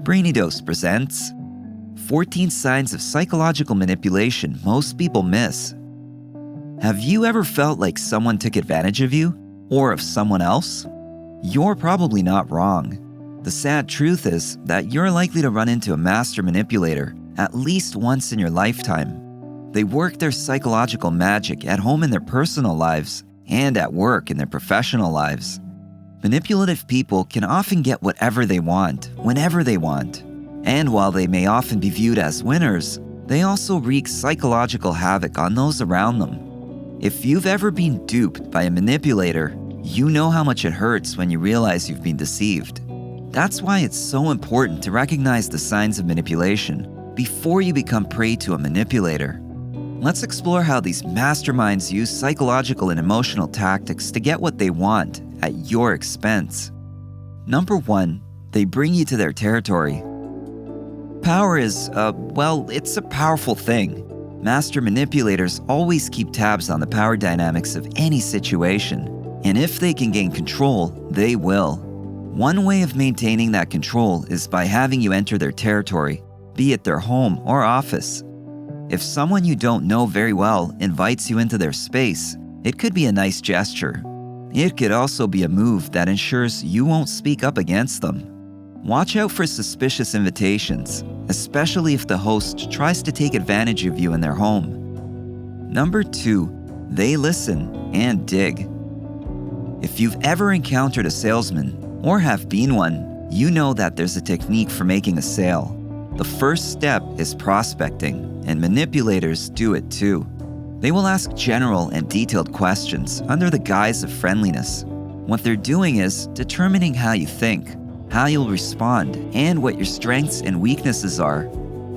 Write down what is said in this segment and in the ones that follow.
Brainy Dose presents 14 Signs of Psychological Manipulation Most People Miss. Have you ever felt like someone took advantage of you or of someone else? You're probably not wrong. The sad truth is that you're likely to run into a master manipulator at least once in your lifetime. They work their psychological magic at home in their personal lives and at work in their professional lives. Manipulative people can often get whatever they want, whenever they want. And while they may often be viewed as winners, they also wreak psychological havoc on those around them. If you've ever been duped by a manipulator, you know how much it hurts when you realize you've been deceived. That's why it's so important to recognize the signs of manipulation before you become prey to a manipulator. Let's explore how these masterminds use psychological and emotional tactics to get what they want at your expense. Number 1, they bring you to their territory. Power is, it's a powerful thing. Master manipulators always keep tabs on the power dynamics of any situation, and if they can gain control, they will. One way of maintaining that control is by having you enter their territory, be it their home or office. If someone you don't know very well invites you into their space, it could be a nice gesture. It could also be a move that ensures you won't speak up against them. Watch out for suspicious invitations, especially if the host tries to take advantage of you in their home. Number 2, they listen and dig. If you've ever encountered a salesman or have been one, you know that there's a technique for making a sale. The first step is prospecting, and manipulators do it too. They will ask general and detailed questions under the guise of friendliness. What they're doing is determining how you think, how you'll respond, and what your strengths and weaknesses are.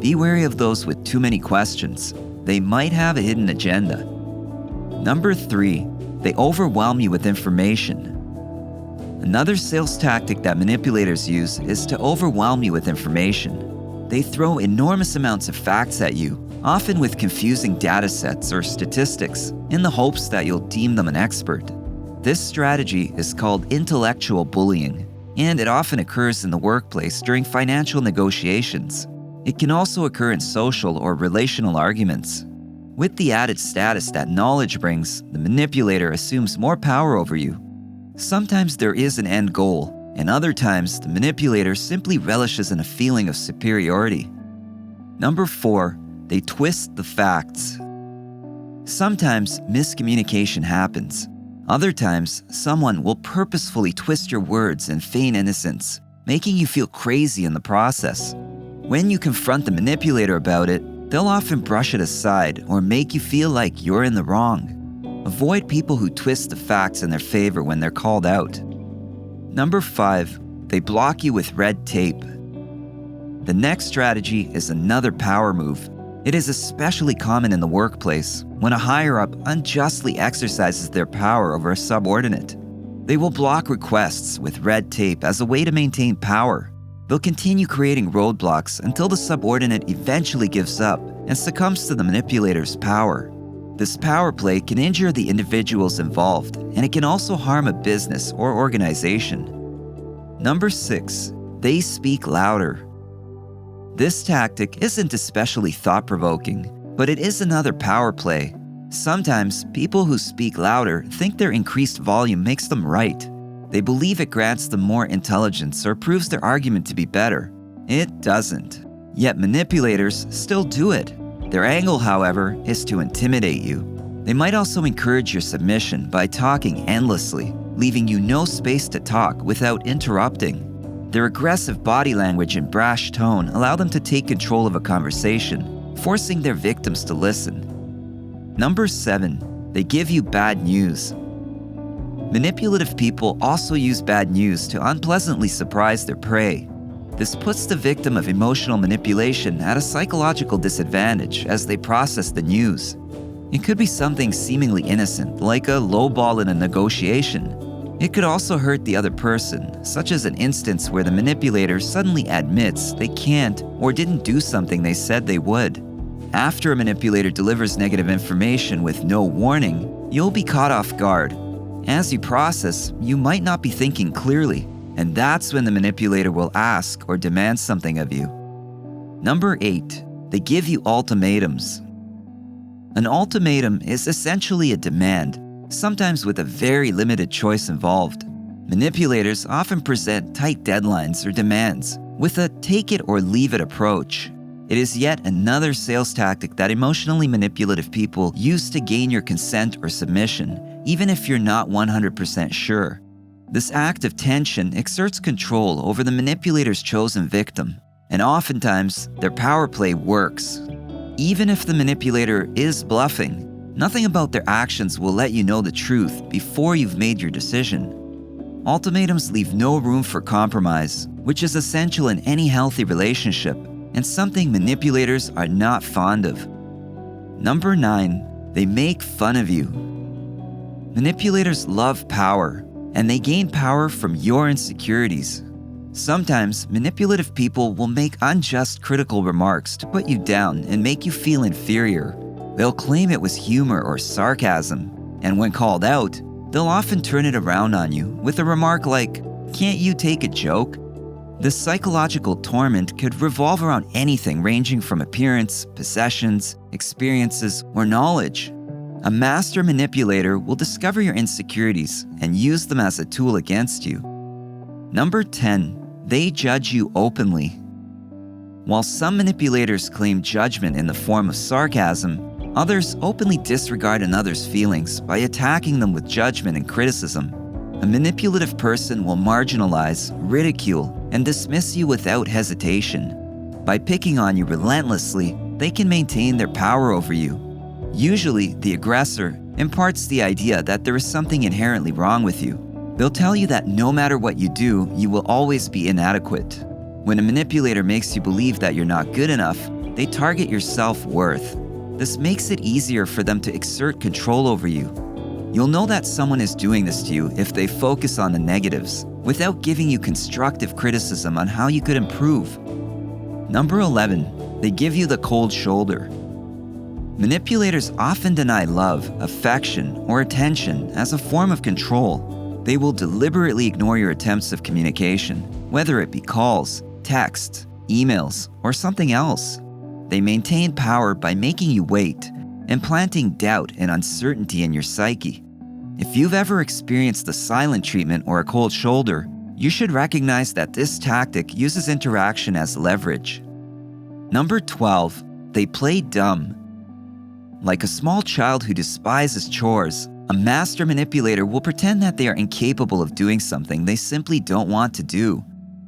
Be wary of those with too many questions. They might have a hidden agenda. Number 3, they overwhelm you with information. Another sales tactic that manipulators use is to overwhelm you with information. They throw enormous amounts of facts at you, often with confusing data sets or statistics, in the hopes that you'll deem them an expert. This strategy is called intellectual bullying, and it often occurs in the workplace during financial negotiations. It can also occur in social or relational arguments. With the added status that knowledge brings, the manipulator assumes more power over you. Sometimes there is an end goal, and other times the manipulator simply relishes in a feeling of superiority. Number 4, they twist the facts. Sometimes miscommunication happens. Other times, someone will purposefully twist your words and feign innocence, making you feel crazy in the process. When you confront the manipulator about it, they'll often brush it aside or make you feel like you're in the wrong. Avoid people who twist the facts in their favor when they're called out. Number 5, they block you with red tape. The next strategy is another power move. It is especially common in the workplace when a higher-up unjustly exercises their power over a subordinate. They will block requests with red tape as a way to maintain power. They'll continue creating roadblocks until the subordinate eventually gives up and succumbs to the manipulator's power. This power play can injure the individuals involved, and it can also harm a business or organization. Number 6, they speak louder. This tactic isn't especially thought-provoking, but it is another power play. Sometimes, people who speak louder think their increased volume makes them right. They believe it grants them more intelligence or proves their argument to be better. It doesn't. Yet manipulators still do it. Their angle, however, is to intimidate you. They might also encourage your submission by talking endlessly, leaving you no space to talk without interrupting. Their aggressive body language and brash tone allow them to take control of a conversation, forcing their victims to listen. Number 7, they give you bad news. Manipulative people also use bad news to unpleasantly surprise their prey. This puts the victim of emotional manipulation at a psychological disadvantage as they process the news. It could be something seemingly innocent, like a lowball in a negotiation. It could also hurt the other person, such as an instance where the manipulator suddenly admits they can't or didn't do something they said they would. After a manipulator delivers negative information with no warning, you'll be caught off guard. As you process, you might not be thinking clearly, and that's when the manipulator will ask or demand something of you. Number 8, they give you ultimatums. An ultimatum is essentially a demand, sometimes with a very limited choice involved. Manipulators often present tight deadlines or demands with a take it or leave it approach. It is yet another sales tactic that emotionally manipulative people use to gain your consent or submission, even if you're not 100% sure. This act of tension exerts control over the manipulator's chosen victim, and oftentimes their power play works. Even if the manipulator is bluffing, nothing about their actions will let you know the truth before you've made your decision. Ultimatums leave no room for compromise, which is essential in any healthy relationship, and something manipulators are not fond of. Number 9, they make fun of you. Manipulators love power, and they gain power from your insecurities. Sometimes, manipulative people will make unjust critical remarks to put you down and make you feel inferior. They'll claim it was humor or sarcasm, and when called out, they'll often turn it around on you with a remark like, "Can't you take a joke?" This psychological torment could revolve around anything ranging from appearance, possessions, experiences, or knowledge. A master manipulator will discover your insecurities and use them as a tool against you. Number 10, they judge you openly. While some manipulators claim judgment in the form of sarcasm, others openly disregard another's feelings by attacking them with judgment and criticism. A manipulative person will marginalize, ridicule, and dismiss you without hesitation. By picking on you relentlessly, they can maintain their power over you. Usually, the aggressor imparts the idea that there is something inherently wrong with you. They'll tell you that no matter what you do, you will always be inadequate. When a manipulator makes you believe that you're not good enough, they target your self-worth. This makes it easier for them to exert control over you. You'll know that someone is doing this to you if they focus on the negatives, without giving you constructive criticism on how you could improve. Number 11, they give you the cold shoulder. Manipulators often deny love, affection, or attention as a form of control. They will deliberately ignore your attempts of communication, whether it be calls, texts, emails, or something else. They maintain power by making you wait and planting doubt and uncertainty in your psyche. If you've ever experienced the silent treatment or a cold shoulder, you should recognize that this tactic uses interaction as leverage. Number 12, they play dumb. Like a small child who despises chores, a master manipulator will pretend that they are incapable of doing something they simply don't want to do.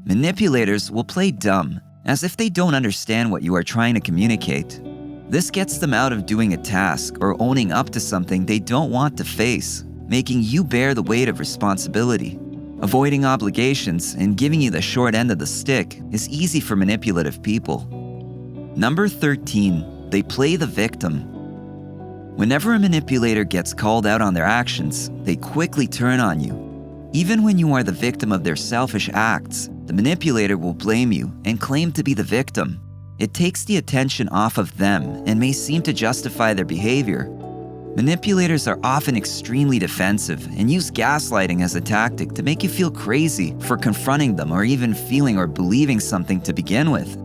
Manipulators will play dumb, as if they don't understand what you are trying to communicate. This gets them out of doing a task or owning up to something they don't want to face, making you bear the weight of responsibility. Avoiding obligations and giving you the short end of the stick is easy for manipulative people. Number 13, they play the victim. Whenever a manipulator gets called out on their actions, they quickly turn on you. Even when you are the victim of their selfish acts, the manipulator will blame you and claim to be the victim. It takes the attention off of them and may seem to justify their behavior. Manipulators are often extremely defensive and use gaslighting as a tactic to make you feel crazy for confronting them or even feeling or believing something to begin with.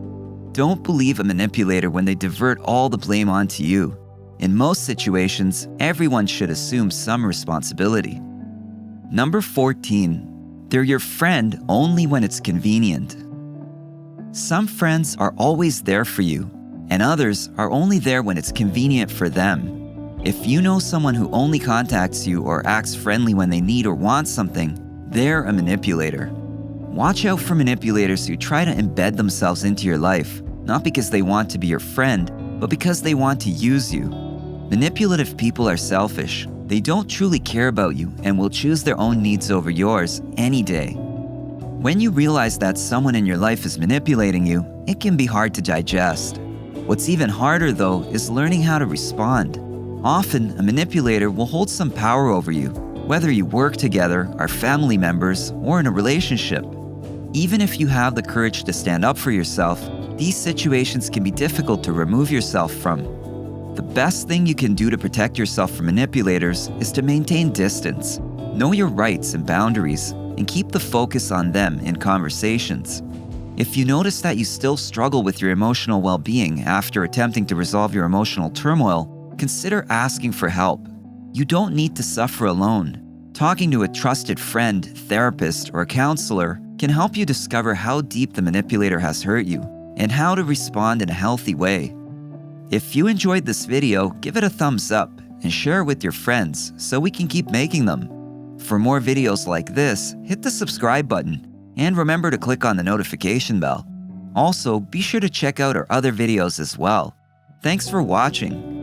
Don't believe a manipulator when they divert all the blame onto you. In most situations, everyone should assume some responsibility. Number 14, they're your friend only when it's convenient. Some friends are always there for you, and others are only there when it's convenient for them. If you know someone who only contacts you or acts friendly when they need or want something, they're a manipulator. Watch out for manipulators who try to embed themselves into your life, not because they want to be your friend, but because they want to use you. Manipulative people are selfish. They don't truly care about you and will choose their own needs over yours any day. When you realize that someone in your life is manipulating you, it can be hard to digest. What's even harder, though, is learning how to respond. Often, a manipulator will hold some power over you, whether you work together, are family members, or in a relationship. Even if you have the courage to stand up for yourself, these situations can be difficult to remove yourself from. The best thing you can do to protect yourself from manipulators is to maintain distance. Know your rights and boundaries. and keep the focus on them in conversations. If you notice that you still struggle with your emotional well-being after attempting to resolve your emotional turmoil, consider asking for help. You don't need to suffer alone. Talking to a trusted friend, therapist, or counselor can help you discover how deep the manipulator has hurt you and how to respond in a healthy way. If you enjoyed this video, give it a thumbs up and share it with your friends so we can keep making them. For more videos like this, hit the subscribe button and remember to click on the notification bell. Also, be sure to check out our other videos as well. Thanks for watching.